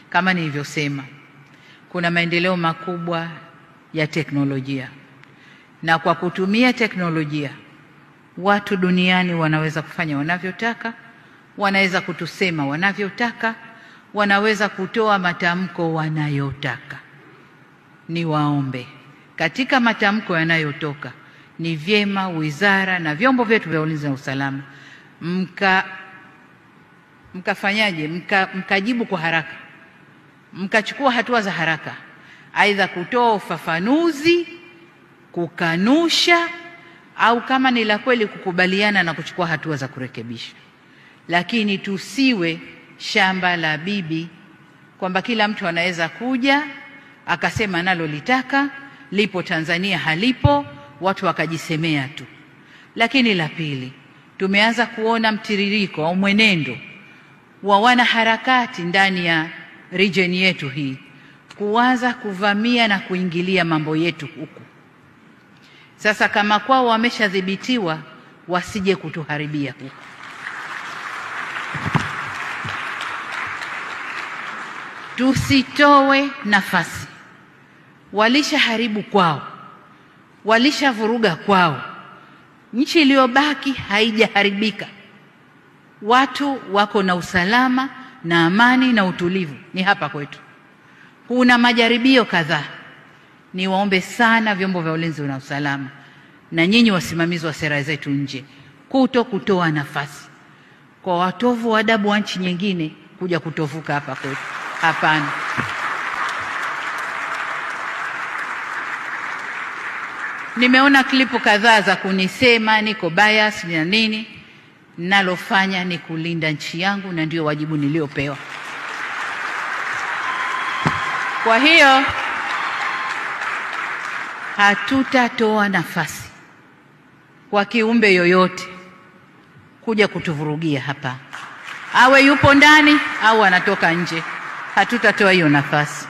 kama nilivyosema, kuna maendeleo makubwa ya teknolojia, na kwa kutumia teknolojia watu duniani wanaweza kufanya wanavyotaka, wanaweza kutusema wanavyotaka, wanaweza kutoa matamko wanayotaka. Niwaombe, katika matamko yanayotoka ni vyema wizara na vyombo vyetu vya ulinzi na usalama mkajibu kwa haraka, mkachukua hatua za haraka, aidha kutoa ufafanuzi, kukanusha, au kama ni la kweli kukubaliana na kuchukua hatua za kurekebisha. Lakini tusiwe shamba la bibi kwamba kila mtu anaweza kuja akasema nalo litaka, lipo Tanzania halipo, watu wakajisemea tu. Lakini la pili, tumeanza kuona mtiririko au mwenendo wa wanaharakati ndani ya region yetu hii kuanza kuvamia na kuingilia mambo yetu huku. Sasa kama kwao wameshadhibitiwa, wasije kutuharibia huku. Tusitowe nafasi. Walishaharibu kwao, walishavuruga kwao. Nchi iliyobaki haijaharibika. Watu wako na usalama na amani na utulivu ni hapa kwetu. Kuna majaribio kadhaa. Niwaombe sana vyombo vya ulinzi na usalama na nyinyi wasimamizi wa sera zetu nje kutoa nafasi kwa watovu wa adabu wa nchi nyingine kuja kutovuka hapa kwetu. Hapana. Nimeona klipu kadhaa za kunisema niko bias na nini. Nalofanya ni kulinda nchi yangu na ndio wajibu niliopewa. Kwa hiyo hatutatoa nafasi kwa kiumbe yoyote kuja kutuvurugia hapa, awe yupo ndani au anatoka nje. Hatutatoa hiyo nafasi.